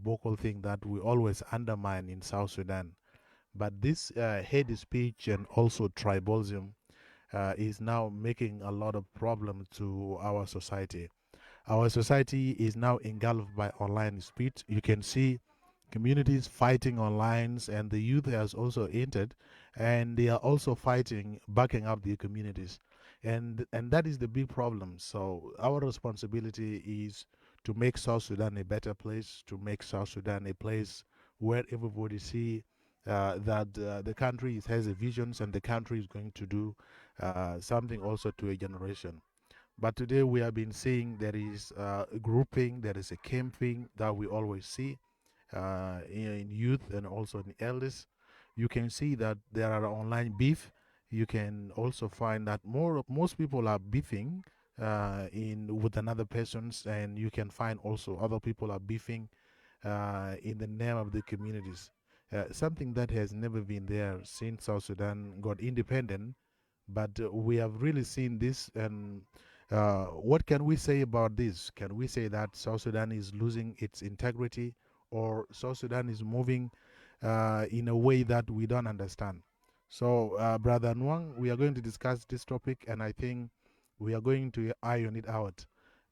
vocal thing that we always undermine in South Sudan. But this hate speech and also tribalism is now making a lot of problems to our society. Our society is now engulfed by online speech. You can see communities fighting online, and the youth has also entered, and they are also fighting, backing up their communities, and that is the big problem. So our responsibility is to make South Sudan a better place, to make South Sudan a place where everybody see that the country has a visions and the country is going to do something also to a generation. But today we have been seeing there is a grouping, there is a camping that we always see in youth and also in elders. You can see that there are online beef. You can also find that most people are beefing in with another persons, and you can find also other people are beefing in the name of the communities. Something that has never been there since South Sudan got independent, but we have really seen this. And what can we say about this? Can we say that South Sudan is losing its integrity, or South Sudan is moving in a way that we don't understand? So, Brother Nuang, we are going to discuss this topic, and I think we are going to iron it out.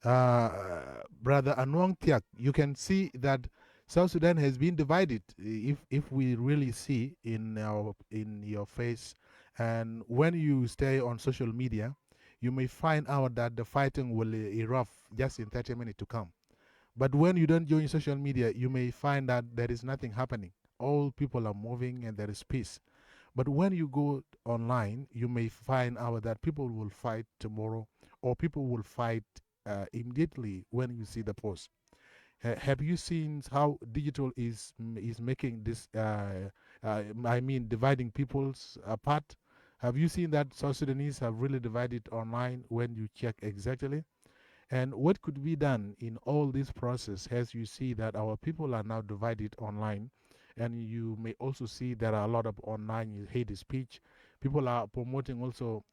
Brother Anuong Thiak, you can see that South Sudan has been divided. If we really see in your face, and when you stay on social media, you may find out that the fighting will erupt just in 30 minutes to come. But when you don't join social media, you may find that there is nothing happening. All people are moving and there is peace. But when you go online, you may find out that people will fight tomorrow, or people will fight immediately when you see the post. Have you seen how digital is making this? I mean, dividing peoples apart. Have you seen that South Sudanese have really divided online when you check exactly? And what could be done in all this process as you see that our people are now divided online, and you may also see there are a lot of online hate speech. People are promoting also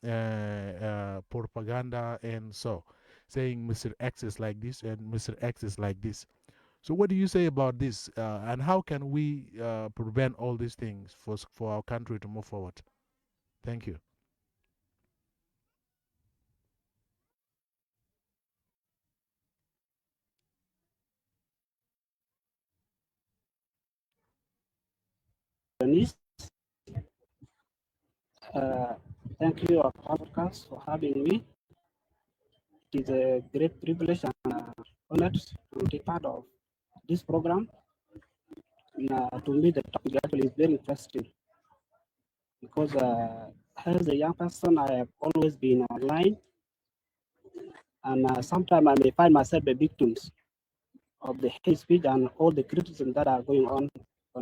propaganda and so saying Mr. X is like this and Mr. X is like this. So what do you say about this? And how can we prevent all these things for our country to move forward? Thank you. Denise. Uh, Thank you, Africans, for having me. It is a great privilege and honor to take part of this program. And, to me, the topic actually is very interesting because as a young person, I have always been online, and sometimes I may find myself the victims of the hate speech and all the criticism that are going on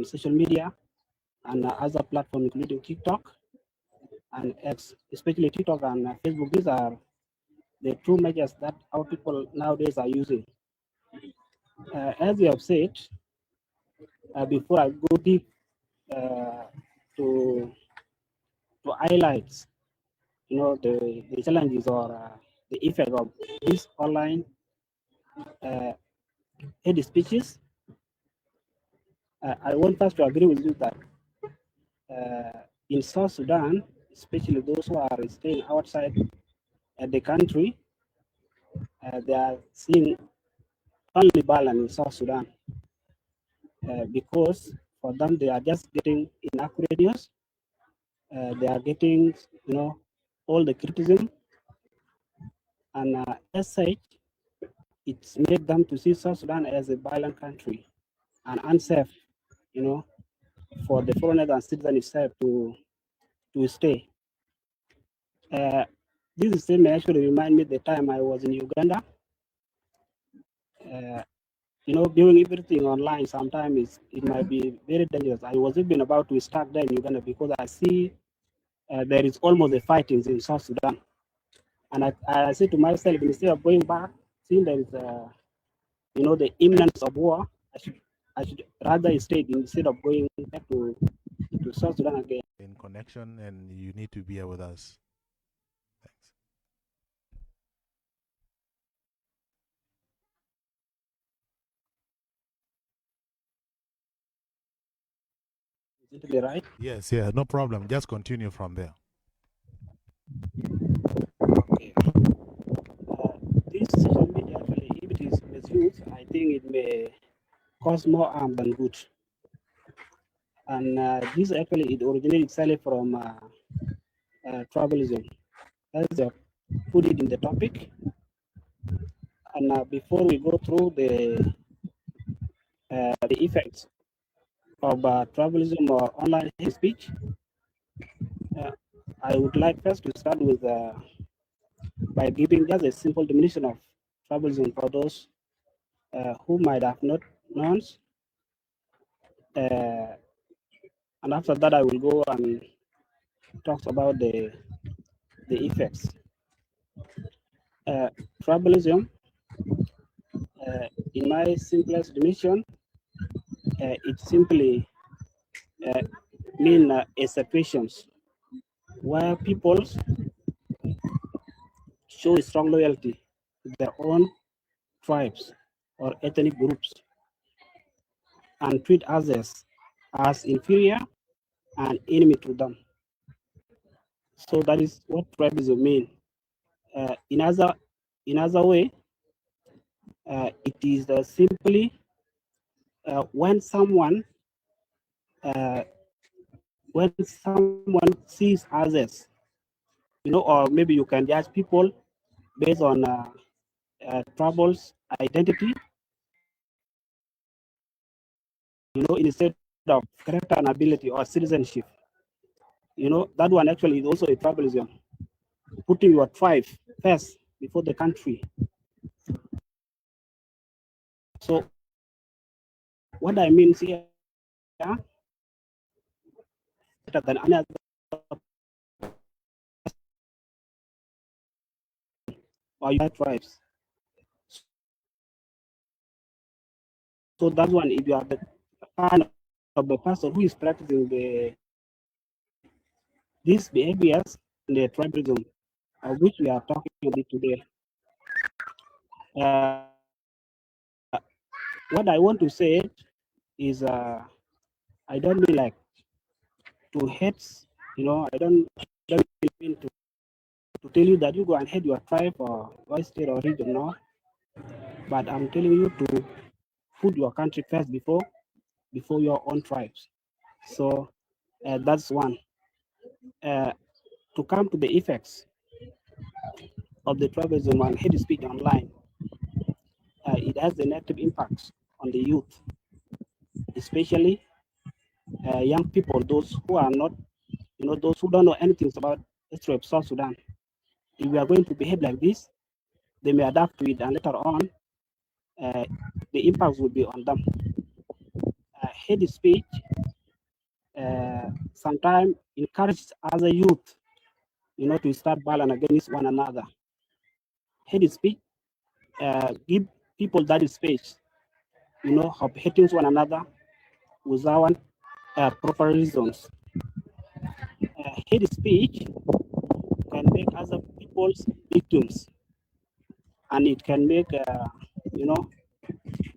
social media and other platforms, including TikTok and X, especially TikTok and Facebook. These are the two measures that our people nowadays are using. As you have said, before I go deep uh, to highlight, the challenges or the effect of these online uh, hate speeches, I want first to agree with you that in South Sudan, especially those who are staying outside the country, they are seeing only balance in South Sudan because for them they are just getting inaccurate news. They are getting, all the criticism, and as such, it's made them to see South Sudan as a violent country and unsafe, you know, for the foreigners and citizens itself to stay. Uh, this statement actually remind me the time I was in Uganda. Uh, doing everything online sometimes it might be very dangerous. I was even about to start there in Uganda because I see there is almost a fighting in South Sudan. And I say to myself, instead of going back, seeing there is, the imminence of war, I should rather stay instead of going back to South Sudan again. In connection, and you need to be here with us. Thanks. Is it right? Yes, yeah, no problem. Just continue from there. Okay. This social media actually, if it is misused, I think it may cause more harm than good. And this actually it originated itself from tribalism. As I put it in the topic. And before we go through the effects of tribalism or online hate speech, uh, I would like first to start with by giving just a simple definition of tribalism for those who might have not known. Uh, and after that, I will go and talk about the effects. Uh, Tribalism, uh, in my simplest definition, it simply uh, mean a situations where people show strong loyalty to their own tribes or ethnic groups and treat others as inferior and enemy to them. So that is what tribalism means. Uh, in other in other way, it is simply when someone sees others, or maybe you can judge people based on tribals identity, instead of character and ability or citizenship. That one actually is also a tribalism, putting your tribe first before the country. So what I mean here, better than any other or your tribes. So that one, if you are the kind of the person who is practicing these behaviors and the tribalism, of which we are talking about today, uh, what I want to say is I don't mean like to hate, I don't mean to tell you that you go and hate your tribe or state or region, no. But I'm telling you to put your country first before your own tribes. So that's one. Uh, to come to the effects of the tribalism and hate speech online, it has a negative impact on the youth, especially young people, those who are not, those who don't know anything about history of South Sudan. If we are going to behave like this, they may adapt to it, and later on, uh, the impact will be on them. Hate speech sometimes encourages other youth, to start violence against one another. Hate speech give people that space, of hating one another without proper reasons. Hate speech can make other people's victims, and it can make, you know,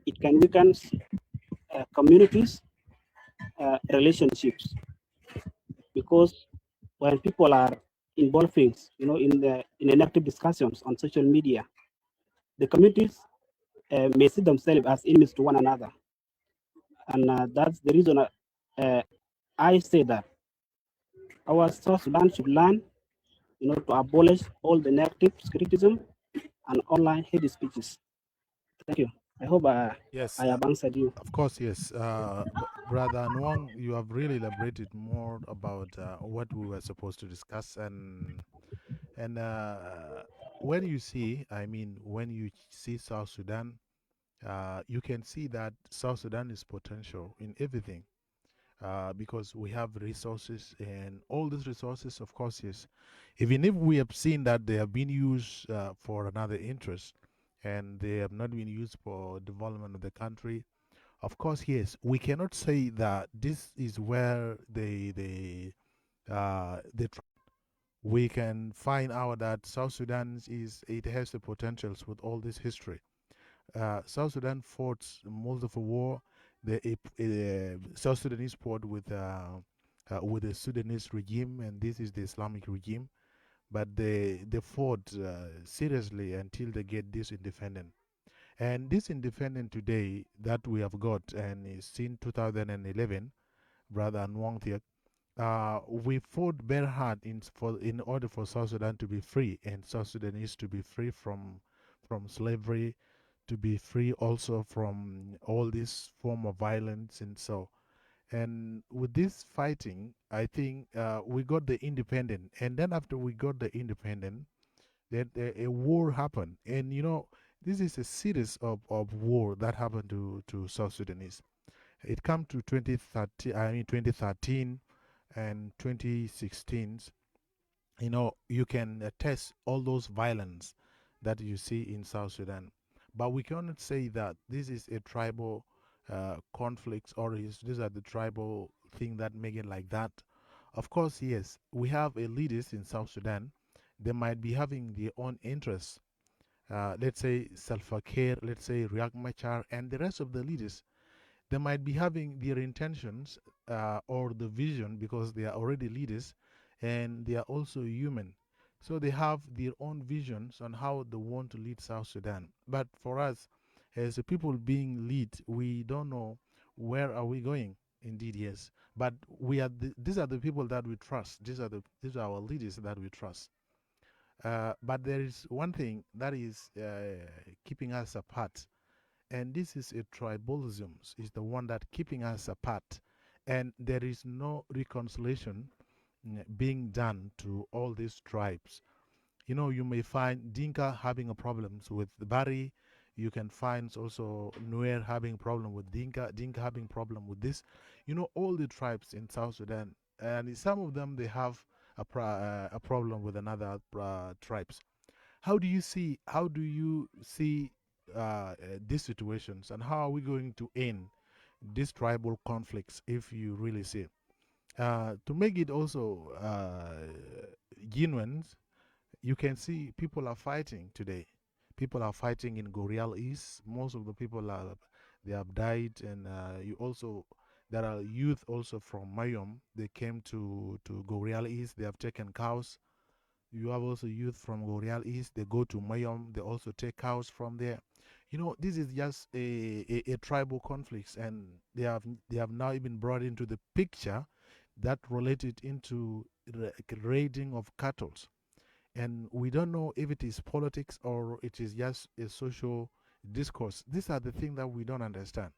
it can weaken communities, relationships, because when people are involving, in the negative discussions on social media, the communities may see themselves as enemies to one another, and that's the reason I say that our South Sudan should learn, to abolish all the negative criticism and online hate speeches. Thank you. I hope Yes, I have answered you. of course, yes. Brother Anuong, you have really elaborated more about what we were supposed to discuss, and when you see, I mean, when you see South Sudan, you can see that South Sudan is potential in everything. Because we have resources, and all these resources, of course, yes, even if we have seen that they have been used for another interest, and they have not been used for development of the country, of course, yes, we cannot say that this is where we can find out that South Sudan it has the potentials with all this history. South Sudan fought multiple war. South Sudanese fought with the Sudanese regime, and this is the Islamic regime. But they fought seriously until they get this independent. And this independent today that we have got, and is in 2011, brother Anuong Thiak, we fought very hard in order for South Sudan to be free, and South Sudanese to be free from slavery, to be free also from all this form of violence and so. And with this fighting, I think we got the independent, and then after we got the independent, then a war happened, and this is a series of war that happened to South Sudanese. It come to 2013, I mean 2013 and 2016. You can attest all those violence that you see in South Sudan. But we cannot say that this is a tribal conflict, or these are the tribal thing that make it like that. Of course, yes, we have a leaders in South Sudan. They might be having their own interests. Let's say Salva Kiir, let's say Riek Machar, and the rest of the leaders, they might be having their intentions or the vision, because they are already leaders and they are also human. So they have their own visions on how they want to lead South Sudan. But for us, as the people being lead, we don't know where are we going. Indeed, yes. But these are the people that we trust. These are our leaders that we trust. But there is one thing that is keeping us apart, and this is a tribalism, is the one that keeping us apart, and there is no reconciliation being done to all these tribes. You may find Dinka having a problems with the Bari. You can find also Nuer having problem with Dinka having problem with this. All the tribes in South Sudan, and some of them they have a problem with another tribes. How do you see these situations, and how are we going to end these tribal conflicts, if you really see? To make it also genuine, you can see people are fighting today. People are fighting in Gorial East. Most of the people they have died, and you also there are youth also from Mayom. They came to Gorial East. They have taken cows. You have also youth from Gorial East. They go to Mayom. They also take cows from there. This is just a tribal conflicts, and they have now even brought into the picture that related into raiding of cattle. And we don't know if it is politics or it is just a social discourse. These are the things that we don't understand.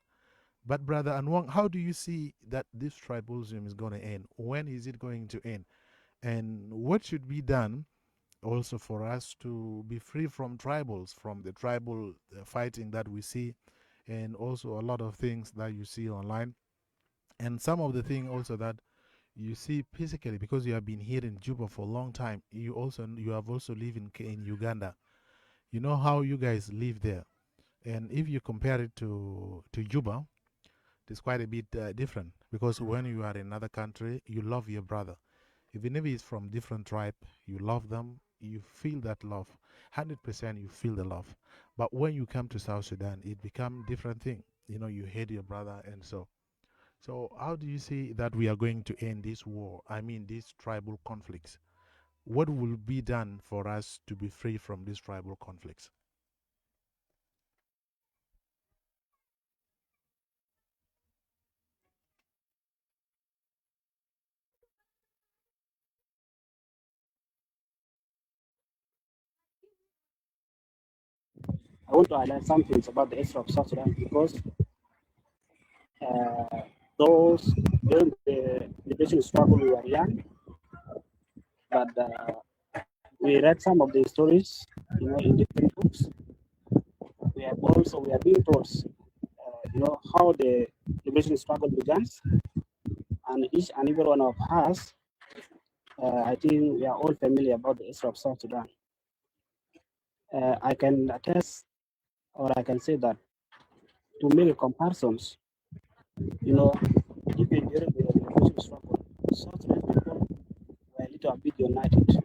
But brother Anwang, how do you see that this tribalism is going to end? When is it going to end? And what should be done also for us to be free from tribals, from the tribal fighting that we see, and also a lot of things that you see online, and some of the things also that you see physically, because you have been here in Juba for a long time. You have also lived in Uganda. You know how you guys live there, and if you compare it to Juba, it's quite a bit different, because when you are in another country, you love your brother. Even if he's from different tribe, you love them. You feel that love, 100%. You feel the love. But when you come to South Sudan, it become different thing. You hate your brother, and so. So how do you see that we are going to end this war? I mean, these tribal conflicts. What will be done for us to be free from these tribal conflicts? I want to highlight some things about the history of South Sudan because uh, those during the liberation struggle we were young, but we read some of the stories, in different books. We are being told, how the liberation struggle began, and each and every one of us, I think we are all familiar about the history of South Sudan. I can attest, or I can say that to make comparisons, even during the liberation struggle, South Sudan people were a little bit united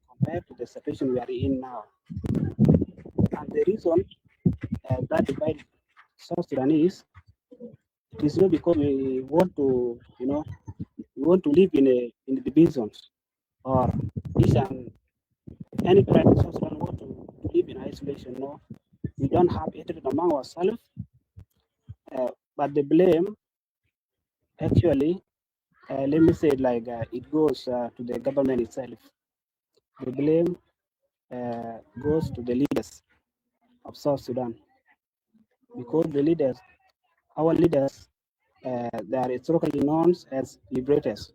compared to the situation we are in now. And the reason that divided South Sudanese It is not because we want to, we want to live in the divisions or each and any tribe in South Sudan want to live in isolation. No, we don't have hatred among ourselves, but the blame actually, let me say it like it goes to the government itself. The blame goes to the leaders of South Sudan because the leaders, our leaders, they are historically known as liberators.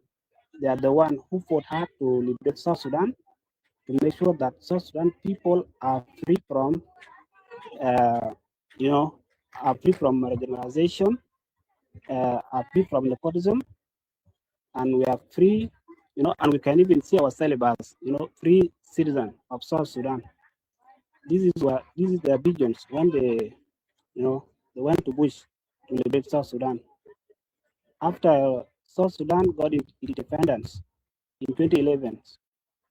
They are the one who fought hard to liberate South Sudan to make sure that South Sudan people are free from, uh, you know, are free from marginalization, are free from nepotism, and we are free, and we can even see ourselves as, free citizen of South Sudan. This is their visions when they went to Bush to liberate South Sudan. After South Sudan got independence in 2011,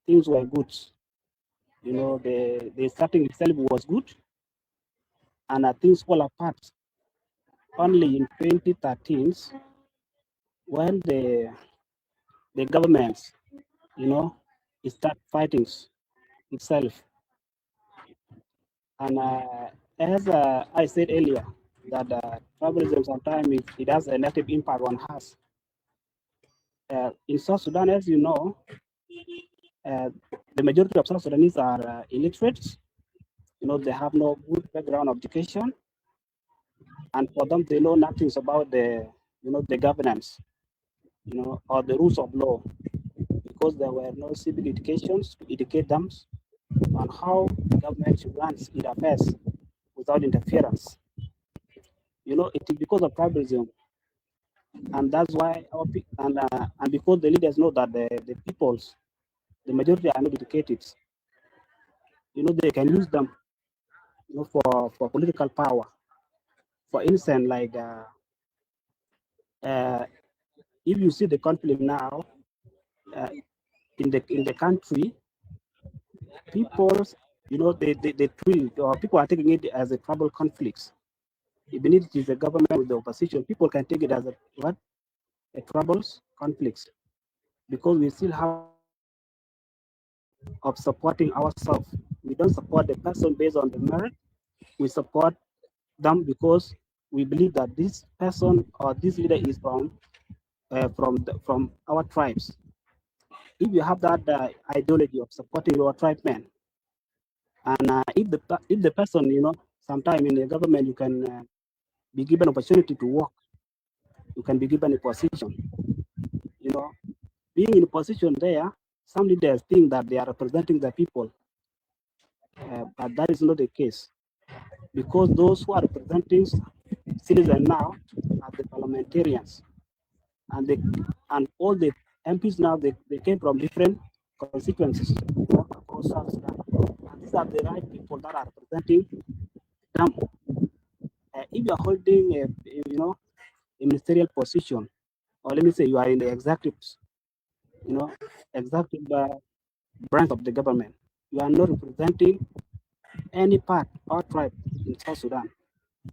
things were good. The starting itself was good, and things fall apart only in 2013 when the governments, you know, start fighting itself. And as I said earlier, that tribalism sometimes it has a negative impact on us. In South Sudan, as you know, uh, the majority of South Sudanese are illiterate. They have no good background of education, and for them, they know nothing about the governance, or the rules of law, because there were no civic educations to educate them on how the government should run its affairs without interference. It is because of tribalism, and that's why and because the leaders know that the peoples, the majority are not educated. They can use them, for political power. For instance, like uh, if you see the conflict now uh, in the country, people, they treat, or people are taking it as a tribal conflicts. Even if it is a government with the opposition, people can take it as a troubles conflicts, because we still have the mentality of supporting ourselves. We don't support the person based on the merit. We support them because we believe that this person or this leader is from our tribes. If you have that ideology of supporting your tribemen, and if the person, sometime in the government, you can be given opportunity to work, you can be given a position. You know, being in a position there, some leaders think that they are representing the people, but that is not the case, because those who are representing citizens now are the parliamentarians, and all the MPs now, they came from different constituencies across South Sudan. And these are the right people that are representing them. If you are holding a ministerial position, or let me say you are in the you know, executive branch of the government, you are not representing any part or tribe in South Sudan.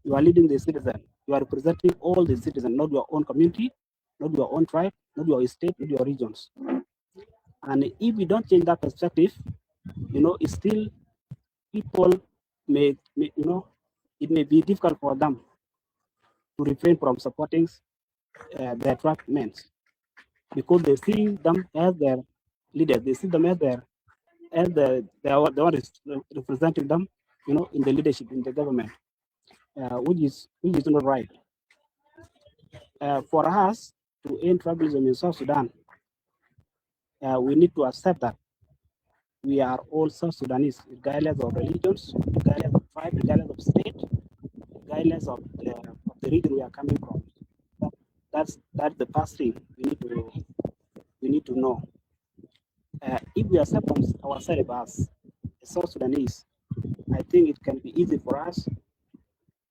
You are leading the citizen. You are representing all the citizens, not your own community, not your own tribe, not your state, not your regions. And if we don't change that perspective, it's still people it may be difficult for them to refrain from supporting their tribesmen, because they see them as their leaders. They see them as the one is representing them, in the leadership in the government, which is not right. For us to end tribalism in South Sudan, we need to accept that we are all South Sudanese, regardless of religions, regardless of tribe, regardless of state, regardless of the region we are coming from. That's the first thing we need to know. If we accept ourselves as South Sudanese, I think it can be easy for us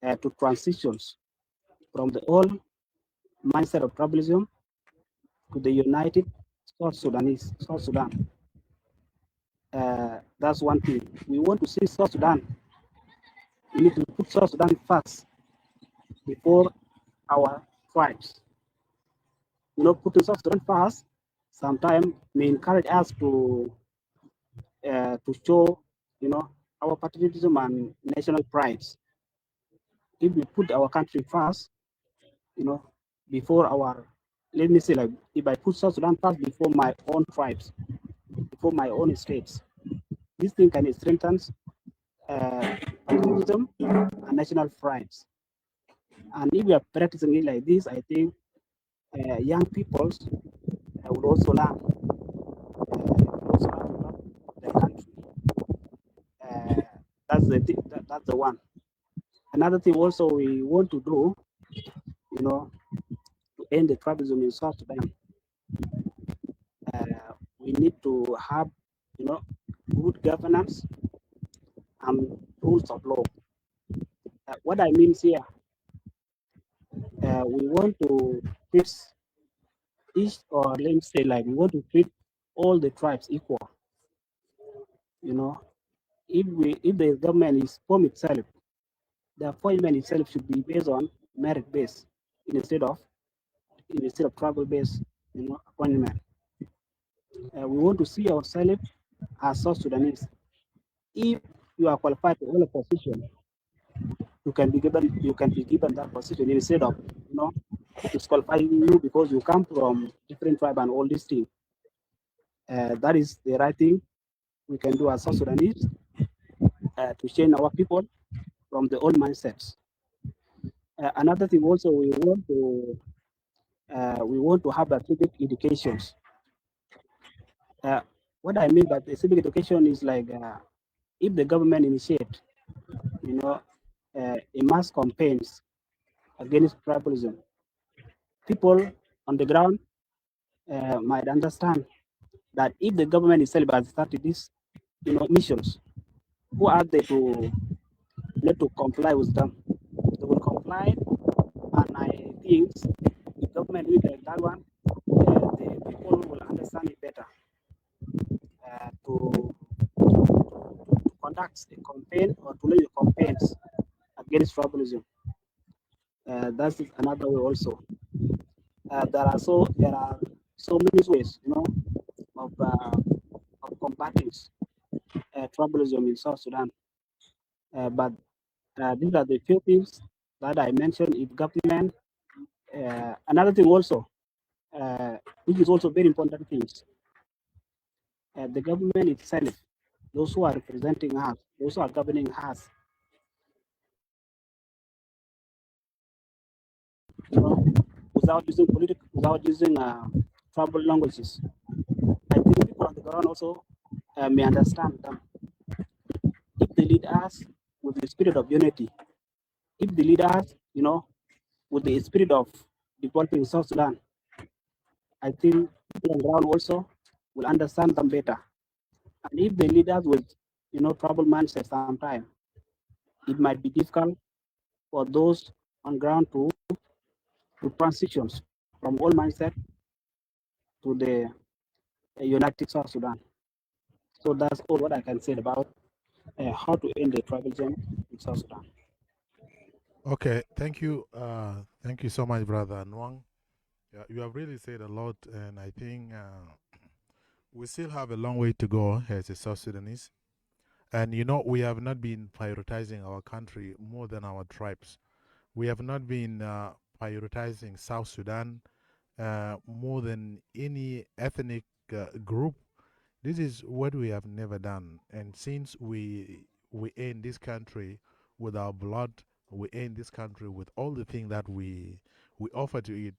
to transition from the old mindset of tribalism to the united South Sudan. That's one thing. We want to see South Sudan. We need to put South Sudan first before our tribes. Putting South Sudan first sometimes may encourage us to show, our patriotism and national pride. If we put our country first, you know, before our, let me say, like, if I put South Sudan first before my own tribes, before my own states, this thing can strengthen patriotism and national pride. And if we are practicing it like this, I think young people will also learn, to love the country. Uh, that's the one. Another thing also we want to do, to end the tribalism in South Sudan, we need to have, good governance and rules of law. What I mean here, we want to treat each, or let me say, like, we want to treat all the tribes equal. You know, if the government is formed itself, the appointment itself should be based on merit based instead of tribal based, appointment. We want to see ourselves as South Sudanese. If you are qualified to hold a position, you can be given that position instead of, disqualifying you because you come from different tribe and all these things. That is the right thing we can do as South Sudanese, to change our people from the old mindsets. Another thing also, we want to have a civic educations. Uh, what I mean by the civic education is like, if the government initiate, you know, a mass campaigns against tribalism, people on the ground might understand that if the government itself has started this, missions, who are they to not to comply with them? They will comply, and I think the government will like that one. The people will understand it better, to conduct a campaign or to lead campaigns against tribalism. That's another way also. There are so many ways, of combating tribalism in South Sudan. But these are the few things that I mentioned. If government, another thing also, which is also very important things, the government itself, those who are representing us, those who are governing us, you know, without using tribal languages. I think people on the ground also may understand them. If they lead us with the spirit of unity, if they lead us, with the spirit of developing South Sudan, I think people on the ground also will understand them better. And if they lead us with, trouble mindset sometimes, it might be difficult for those on ground to transitions from old mindset to the united South Sudan. So that's all what I can say about how to end the tribalism in South Sudan. Okay, thank you so much, brother Nwang. Yeah, you have really said a lot, and I think we still have a long way to go as a South Sudanese. And we have not been prioritizing our country more than our tribes. We have not been prioritizing South Sudan more than any ethnic group. This is what we have never done. And since we earn this country with our blood, we earn this country with all the things that we offer to it.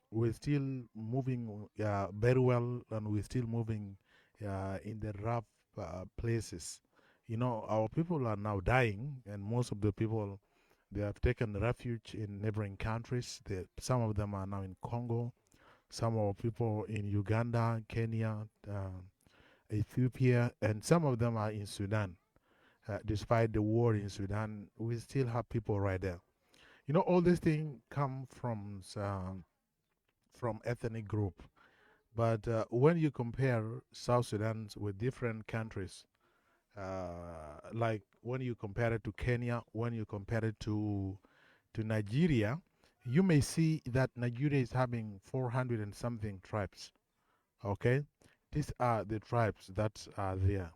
We're still moving very well, and we're still moving in the rough places. Our people are now dying, and most of the people, they have taken refuge in neighboring countries. Some of them are now in Congo. Some of our people in Uganda, Kenya, Ethiopia, and some of them are in Sudan. Despite the war in Sudan, we still have people right there. All these things come from ethnic group. But when you compare South Sudan with different countries, like when you compare it to Kenya, when you compare it to Nigeria, You may see that Nigeria is having 400 and something tribes. Okay, these are the tribes that are there.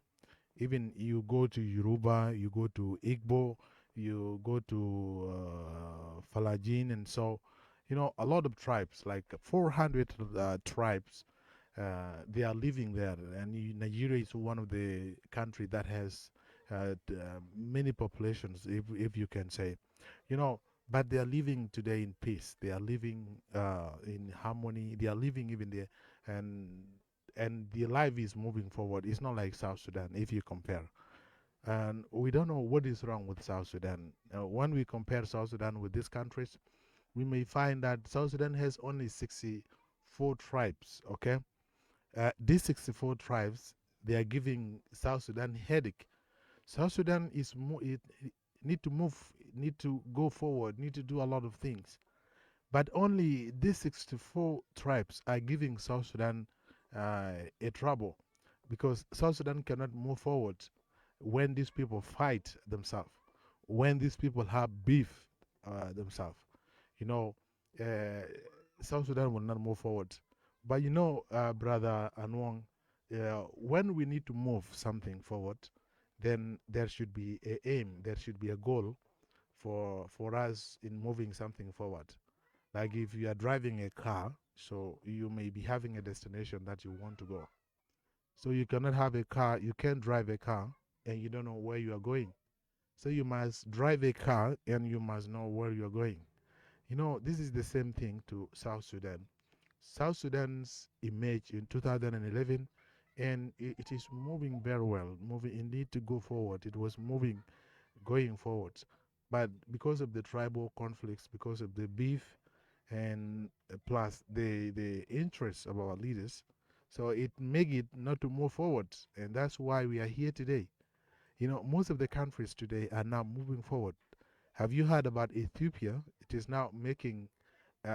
Even you go to Yoruba, you go to Igbo, you go to Falajin, and so, a lot of tribes, like 400 tribes, they are living there. And Nigeria is one of the country that has many populations, if you can say, you know. But they are living today in peace. They are living in harmony. They are living even there, and their life is moving forward. It's not like South Sudan, if you compare. And we don't know what is wrong with South Sudan. When we compare South Sudan with these countries, we may find that South Sudan has only 64 tribes. Okay, these 64 tribes, they are giving South Sudan headache. South Sudan it need to move, need to go forward, need to do a lot of things. But only these 64 tribes are giving South Sudan a trouble, because South Sudan cannot move forward when these people fight themselves, when these people have beef themselves. You know, uh, South Sudan will not move forward. But brother Anuong, when we need to move something forward, then there should be a aim, there should be a goal for us in moving something forward. Like if you are driving a car, so you may be having a destination that you want to go. So you cannot have a car, you can't drive a car and you don't know where you are going. So you must drive a car and you must know where you are going. This is the same thing to South Sudan. South Sudan's image in 2011, and it is moving very well. Moving, it need to go forward. It was moving, going forward, but because of the tribal conflicts, because of the beef, and plus the interests of our leaders, so it make it not to move forward, and that's why we are here today. Most of the countries today are now moving forward. Have you heard about Ethiopia? It is now making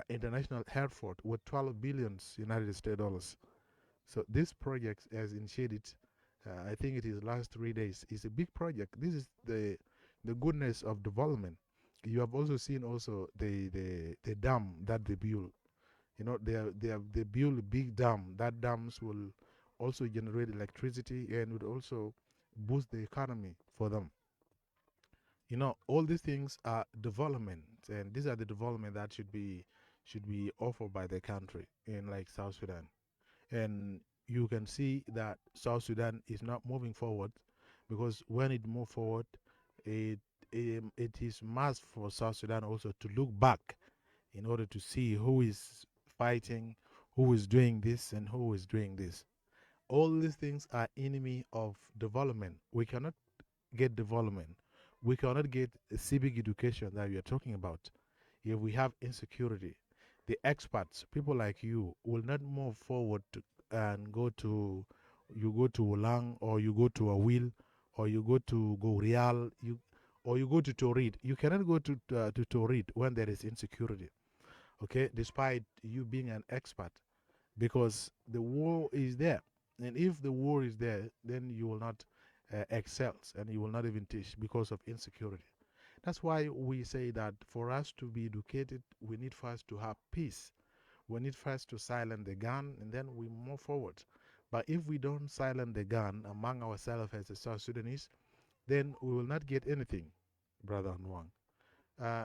international airport with 12 billions United States dollars. So this project has initiated, I think it is last 3 days. It's a big project. This is the goodness of development. You have also seen also the dam that they build. They build a big dam. That dams will also generate electricity and would also boost the economy for them. All these things are development, and these are the development that should be offered by the country in like South Sudan. And you can see that South Sudan is not moving forward, because when it move forward, it it is must for South Sudan also to look back in order to see who is fighting, who is doing this, and who is doing this. All these things are enemy of development. We cannot get development. We cannot get a civic education that we are talking about if we have insecurity. The experts, people like you, will not move forward and you go to Ulang, or you go to Awil, or you go to Gorial, or you go to Torit. You cannot go to Torit when there is insecurity, okay, despite you being an expert, because the war is there. And if the war is there, then you will not excel, and you will not even teach because of insecurity. That's why we say that for us to be educated, we need first to have peace. We need first to silence the gun, and then we move forward. But if we don't silence the gun among ourselves as a South Sudanese, then we will not get anything, brother Nwang.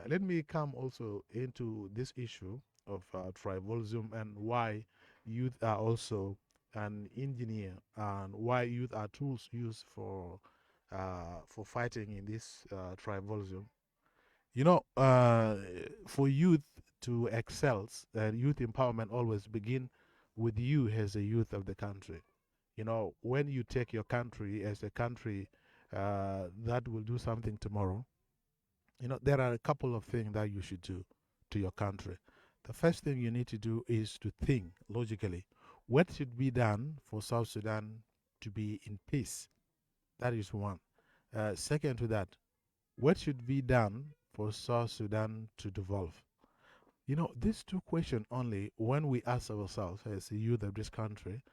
Let me come also into this issue of tribalism, and why youth are also an engineer, and why youth are tools used for fighting in this tribalism. For youth to excel, youth empowerment always begin with you as a youth of the country. When you take your country as a country that will do something tomorrow, there are a couple of things that you should do to your country. The first thing you need to do is to think logically. What should be done for South Sudan to be in peace? That is one. Second to that, what should be done for South Sudan to develop? These two questions only, when we ask ourselves as the youth of this country,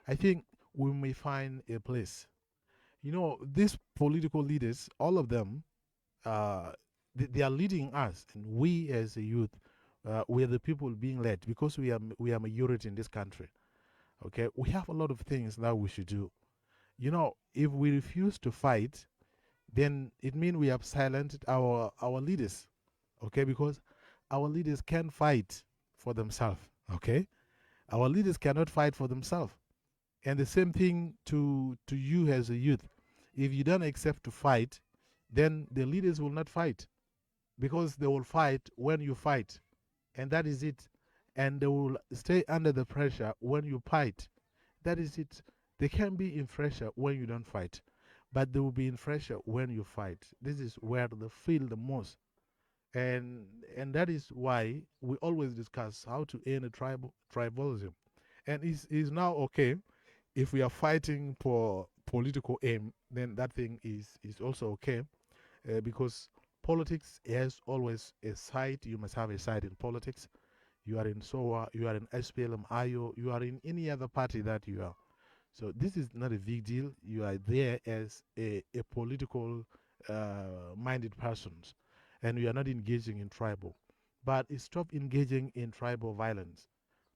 I think we may find a place. These political leaders, all of them, they are leading us, and we as a youth, We are the people being led because we are majority in this country. Okay, we have a lot of things that we should do. If we refuse to fight, then it means we have silenced our leaders. Okay, because our leaders can fight for themselves. Okay, our leaders cannot fight for themselves. And the same thing to you as a youth. If you don't accept to fight, then the leaders will not fight because they will fight when you fight, and that is it. And they will stay under the pressure when you fight. That is it. They can be in pressure when you don't fight, but they will be in pressure when you fight. This is where they feel the most, and that is why we always discuss how to end a tribalism. And is now okay if we are fighting for political aim, then that thing is also okay, because politics has always a side. You must have a side in politics. You are in SOA, you are in SPLM, IO, you are in any other party that you are. So this is not a big deal. You are there as a political minded persons, and you are not engaging in tribal. But stop engaging in tribal violence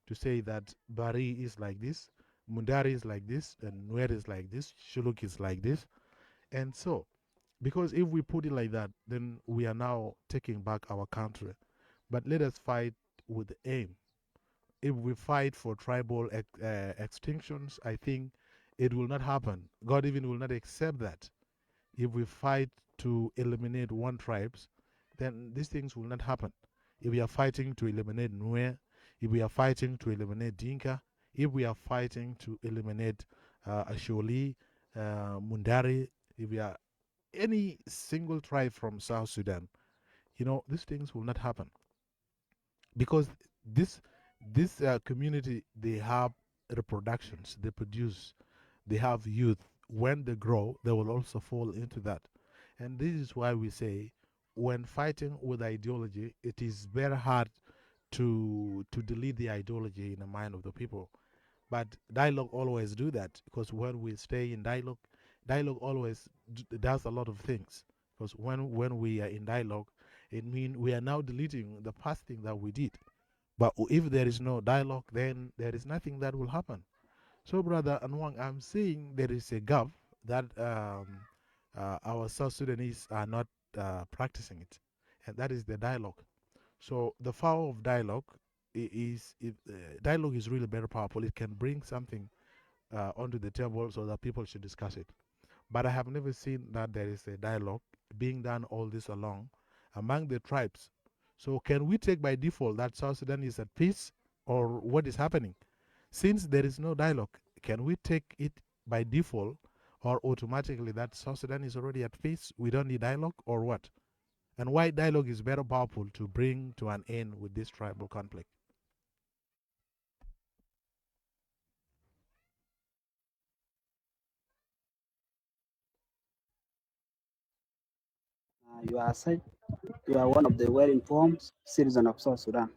to say that Bari is like this, Mundari is like this, and Nuer is like this, Shuluk is like this. And so, because if we put it like that, then we are now taking back our country. But let us fight with aim. If we fight for tribal extinctions, I think it will not happen. God even will not accept that. If we fight to eliminate one tribes, then these things will not happen. If we are fighting to eliminate Nuer, if we are fighting to eliminate Dinka, if we are fighting to eliminate Asholi, Mundari, if we are any single tribe from South Sudan, these things will not happen because this this community, they have reproductions, they produce, they have youth. When they grow, they will also fall into that. And this is why we say when fighting with ideology, it is very hard to delete the ideology in the mind of the people. But dialogue always do that, because when we stay in dialogue, dialogue always does a lot of things. Because when we are in dialogue, it means we are now deleting the past thing that we did. But if there is no dialogue, then there is nothing that will happen. So, Brother Anwang, I'm saying there is a gap that our South Sudanese are not practicing it, and that is the dialogue. So, the power of dialogue is, if dialogue is really very powerful. It can bring something onto the table so that people should discuss it. But I have never seen that there is a dialogue being done all this along among the tribes. So, can we take by default that South Sudan is at peace, or what is happening? Since there is no dialogue, can we take it by default or automatically that South Sudan is already at peace? We don't need dialogue, or what? And why dialogue is very powerful to bring to an end with this tribal conflict? You are one of the well-informed citizens of South Sudan,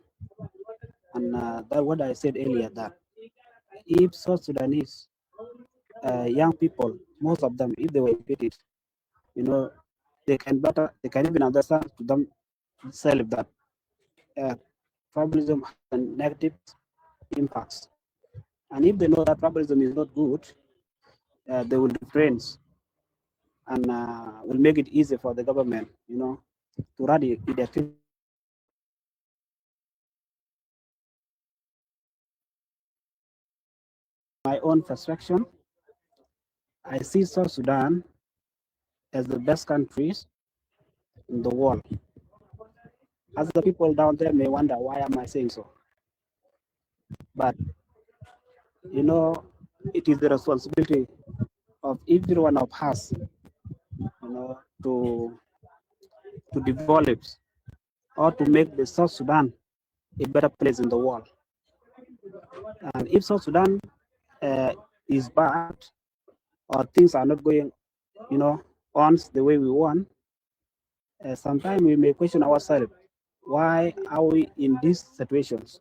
and that what I said earlier, that if South Sudanese young people, most of them, if they were educated, you know, they can even understand to themselves that uh, tribalism has negative impacts, and if they know that tribalism is not good, they will refrain and will make it easy for the government, to run it effectively. My own perception, I see South Sudan as the best countries in the world. As the people down there may wonder, why am I saying so? But you know, it is the responsibility of every one of us, to develop or to make the South Sudan a better place in the world. And if South Sudan is bad, or things are not going, on the way we want, sometimes we may question ourselves, why are we in these situations?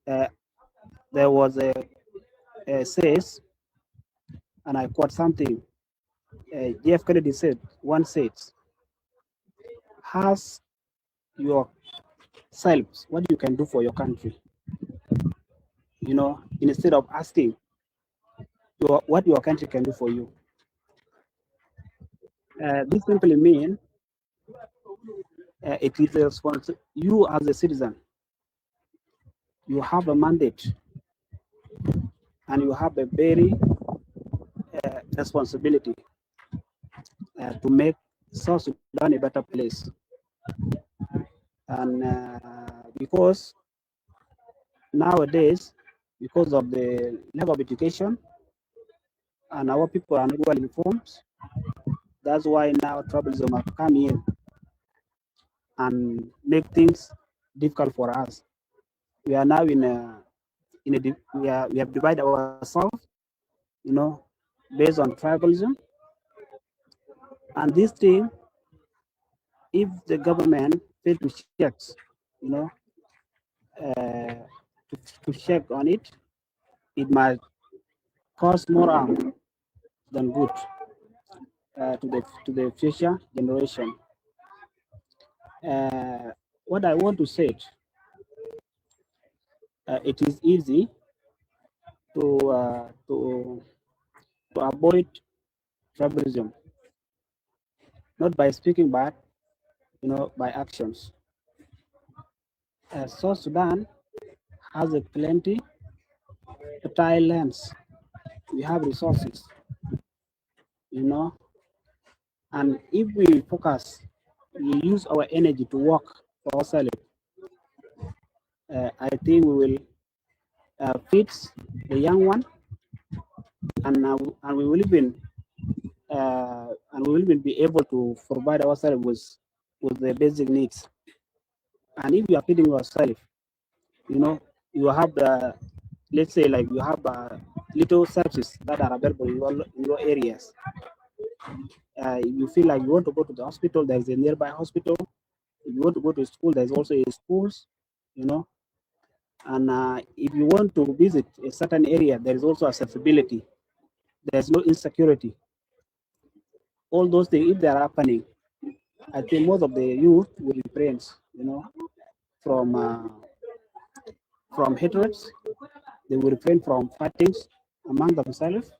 Uh, there was a says, and I quote something Jeff Kennedy said, one said, has your self what you can do for your country, instead of asking what your country can do for you. This simply means it is a responsibility. You as a citizen, you have a mandate and you have a very responsibility to make South Sudan a better place. And because nowadays, because of the lack of education and our people are not well informed, that's why now tribalism have come in and make things difficult for us. We are now we have divided ourselves, you know, based on tribalism. And this thing, if the government fail to check, you know, uh, to check on it, it might cause more harm than good to the future generation. What I want to say, it is easy to uh, to to avoid tribalism, not by speaking, but by actions. South Sudan has a plenty fertile lands. We have resources, you know, and if we focus, we use our energy to work for ourselves. I think we will feed the young one, and we will even be able to provide ourselves with the basic needs. And if you are feeding yourself, you have the, let's say, like you have little services that are available in your areas. If you feel like you want to go to the hospital, there is a nearby hospital. If you want to go to school, there's also a schools, you know. And if you want to visit a certain area, there is also accessibility. There's no insecurity. All those things, if they are happening, I think most of the youth will refrain, from hatred. They will refrain from fighting among themselves.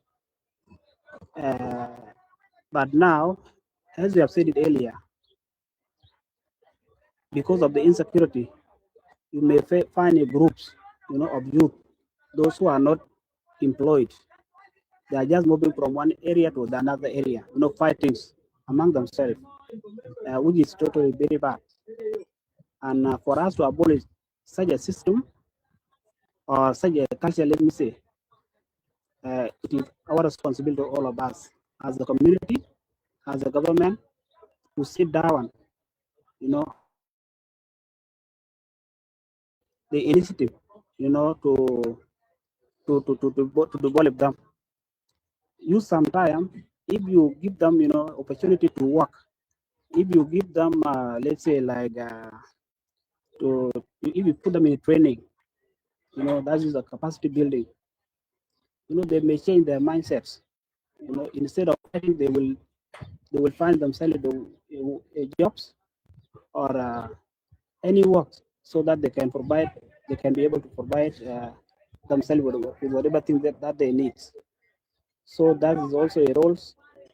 But now, as we have said it earlier, because of the insecurity, you may find a groups, of youth, those who are not employed. They are just moving from one area to another area, fighting among themselves, which is totally very bad. And for us to abolish such a system or such a culture, let me say, it is our responsibility, all of us, as a community, as a government, to sit down, and take the initiative, to develop them. Use some time. If you give them, opportunity to work, if you give them, let's say, like, if you put them in training, that is a capacity building. They may change their mindsets. Instead of fighting, they will find themselves jobs or any work, so that they can be able to provide themselves with whatever thing that they need. So that is also a role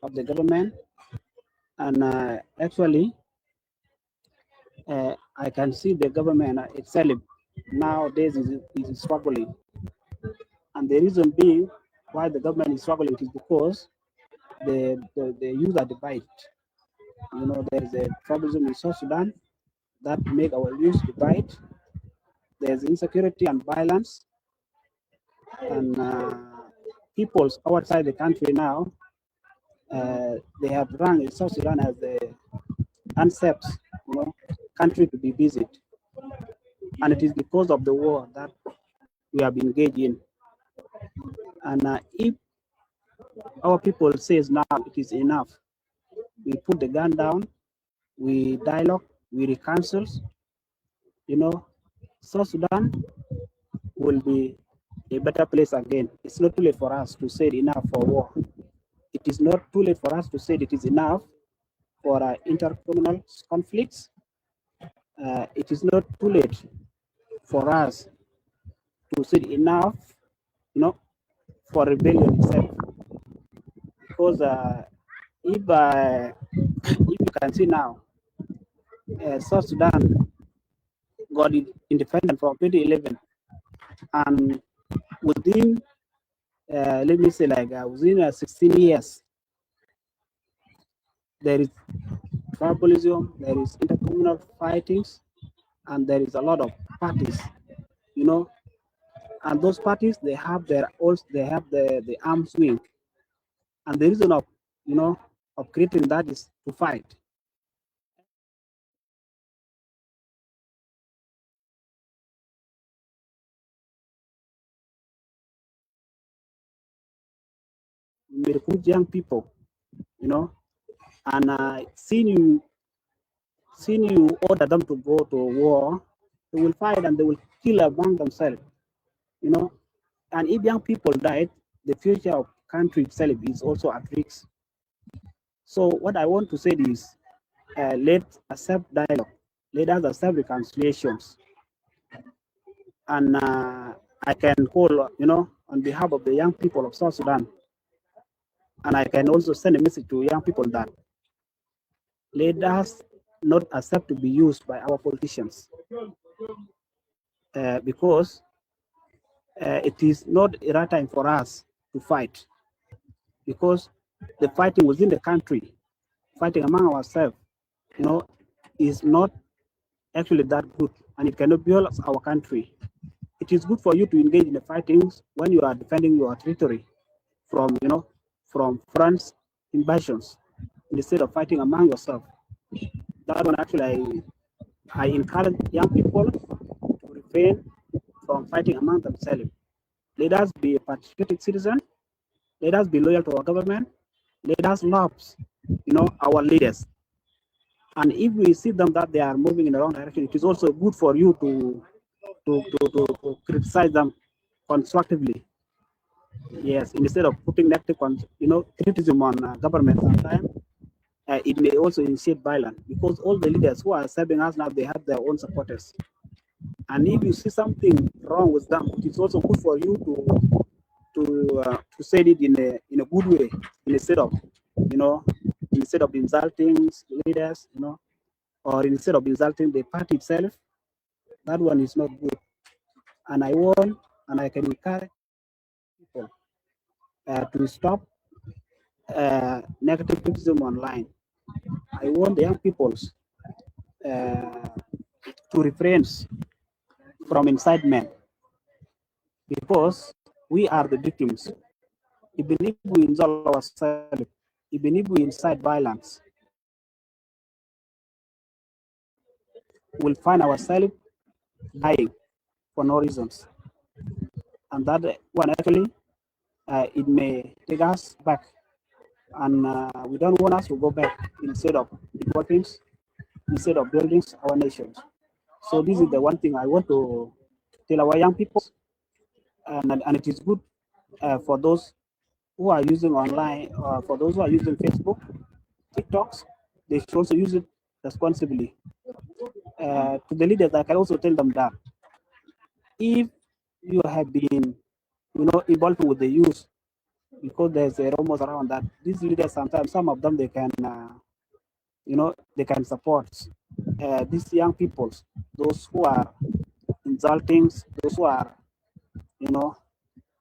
of the government. And actually, I can see the government itself nowadays is struggling. And the reason being why the government is struggling is because the youth are divided. There is a tribalism in South Sudan that make our youth divide. There's insecurity and violence, and people outside the country now, they have run South Sudan as the unsafe, country to be visited, and it is because of the war that we have been engaged in. And if our people says now it is enough, we put the gun down, we dialogue, we reconcile, South Sudan will be a better place again. It's not too late for us to say enough for war. It is not too late for us to say it is enough for intercommunal conflicts. it is not too late for us to see enough, for rebellion itself. Because if you can see now, South Sudan got independent from 2011, and within let me say like within 16 years, there is tribalism, there is intercommunal fightings, and there is a lot of parties, and those parties they have the arms wing, and the reason of of creating that is to fight. We recruit young people, and seeing you order them to go to war, they will fight and they will kill among themselves, And if young people died, the future of country itself is also at risk. So what I want to say is, let's accept dialogue. Let us accept reconciliations. And I can call, on behalf of the young people of South Sudan, and I can also send a message to young people that let us not accept to be used by our politicians, because it is not the right time for us to fight, because the fighting within the country, fighting among ourselves, is not actually that good, and it cannot build our country. It is good for you to engage in the fightings when you are defending your territory from, from France invasions, instead of fighting among yourself. That one actually, I encourage young people to refrain from fighting among themselves. Let us be a patriotic citizen. Let us be loyal to our government. Let us love, our leaders. And if we see them that they are moving in the wrong direction, it is also good for you to criticize them constructively. Yes, instead of putting negative, criticism on government sometimes, it may also initiate violence, because all the leaders who are serving us now, they have their own supporters. And if you see something wrong with them, it is also good for you to say it in a good way, instead of instead of insulting leaders, or instead of insulting the party itself. That one is not good. And I can encourage people to stop negative criticism online. I want the young people to refrain from incitement, because we are the victims. Even if we insult ourselves, even if we incite violence, we'll find ourselves dying for no reasons. And that one actually, it may take us back. And we don't want us to go back, instead of developing, instead of building our nations. So this is the one thing I want to tell our young people, and it is good for those who are using online, for those who are using Facebook, TikToks, they should also use it responsibly. To the leaders, I can also tell them that if you have been, involved with the youth, because there's a rumors around that these leaders sometimes, some of them, they can, they can support these young people, those who are insulting, those who are,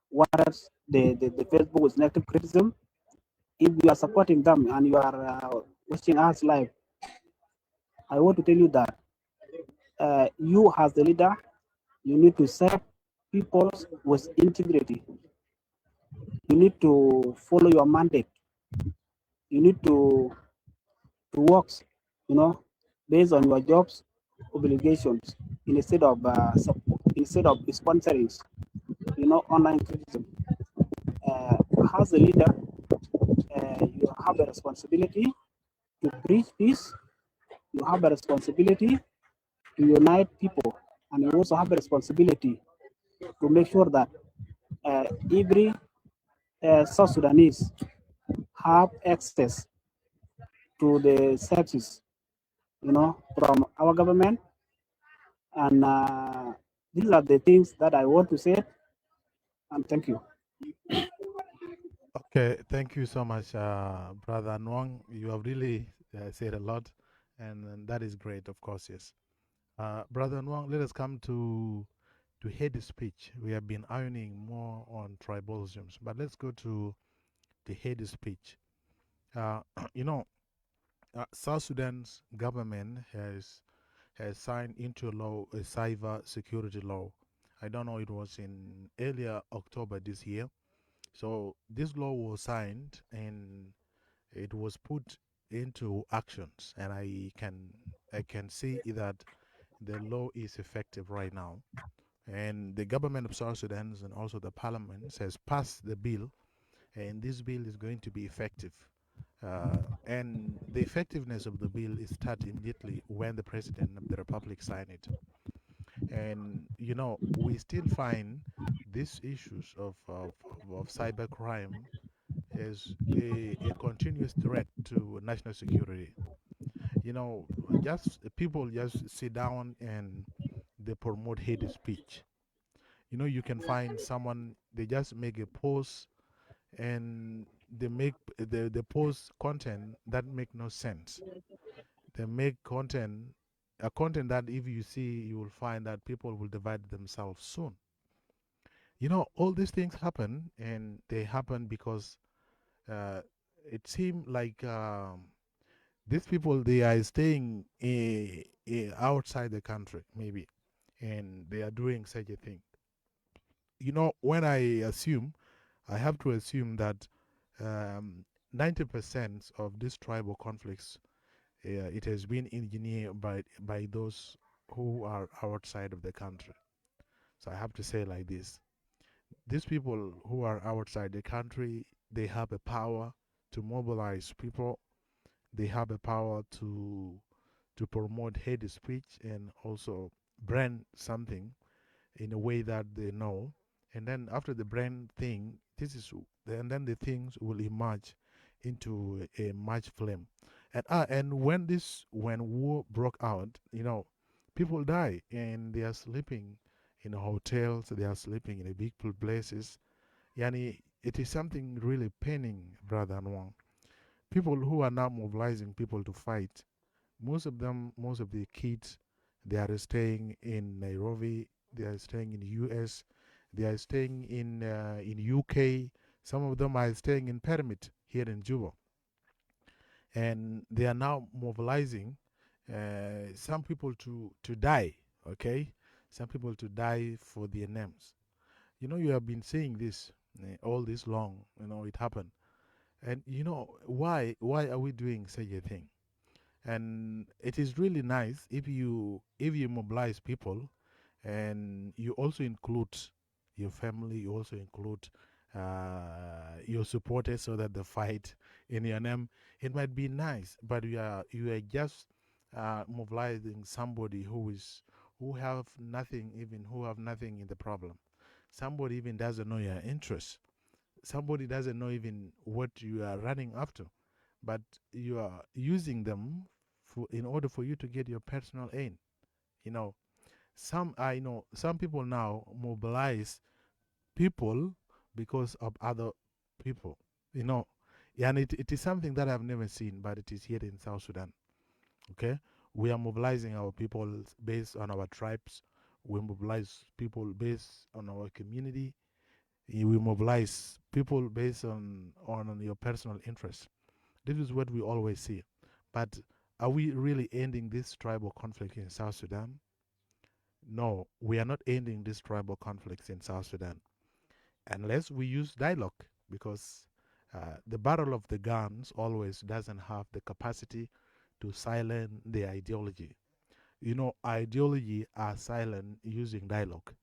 what the Facebook with negative criticism. If you are supporting them and you are watching us live, I want to tell you that you as the leader, you need to serve people with integrity. You need to follow your mandate. You need to work, based on your jobs obligations, instead of sponsoring, online criticism. As a leader, you have a responsibility to preach peace. You have a responsibility to unite people, and you also have a responsibility to make sure that every South Sudanese have access to the services, from our government, And these are the things that I want to say. And thank you. Okay, thank you so much, Brother Nwang. You have really said a lot, and that is great, of course, yes. Brother Nwang, let us come to hate speech. We have been ironing more on tribalisms, but let's go to the hate speech. Uh, you know, South Sudan's government has signed into law a cyber security law. I don't know, it was in earlier October this year. So this law was signed and it was put into actions, and I can see that the law is effective right now. And the government of South Sudan and also the parliament has passed the bill, and this bill is going to be effective. And the effectiveness of the bill is start immediately when the president of the republic sign it. And we still find these issues of cybercrime is a continuous threat to national security. You know, just people just sit down and they promote hate speech. You can find someone, they just make a post, and they make the post content that make no sense. They make content, a content that if you see, you will find that people will divide themselves soon. All these things happen, and they happen because uh, it seems like these people, they are staying outside the country maybe, and they are doing such a thing. When I have to assume that um, 90% of these tribal conflicts, it has been engineered by those who are outside of the country. So I have to say like this: these people who are outside the country, they have a power to mobilize people. They have a power to promote hate speech and also brand something in a way that they know. And then after the brand thing, and then the things will emerge into a match flame. And when war broke out, people die and they are sleeping in hotels, they are sleeping in big places. Yani, it is something really paining, brother Anwang. People who are now mobilizing people to fight, most of the kids, they are staying in Nairobi, they are staying in US, they are staying in UK. Some of them are staying in Pyramid here in Juba, and they are now mobilizing some people to die. Okay, some people to die for their names. You have been saying this all this long. It happened, and why are we doing such a thing? And it is really nice if you mobilize people, and you also include your family, you also include your supporters, so that the fight in your name, it might be nice, but you are just mobilizing somebody who have nothing in the problem. Somebody even doesn't know your interests. Somebody doesn't know even what you are running after, but you are using them in order for you to get your personal aim. You know, some people now mobilize people because of other people. You know, and it is something that I've never seen, but it is here in South Sudan. Okay, we are mobilizing our people based on our tribes. We mobilize people based on our community. We mobilize people based on your personal interests. This is what we always see. But are we really ending this tribal conflict in South Sudan? No, we are not ending this tribal conflicts in South Sudan unless we use dialogue, because the barrel of the guns always doesn't have the capacity to silence the ideology. Ideology are silent using dialogue.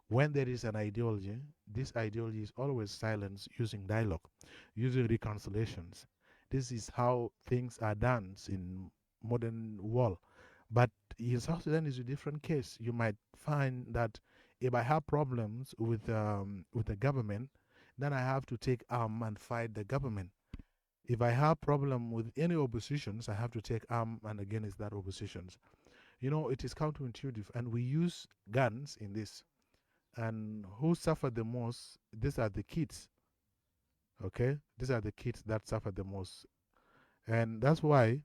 When there is an ideology, this ideology is always silenced using dialogue, using reconciliations. This is how things are done in modern world. But in South Sudan is a different case. You might find that if I have problems with the government, then I have to take arm and fight the government. If I have problem with any oppositions, I have to take arm and against that oppositions. You know, it is counterintuitive, and we use guns in this. And who suffer the most? These are the kids. Okay, these are the kids that suffer the most, and that's why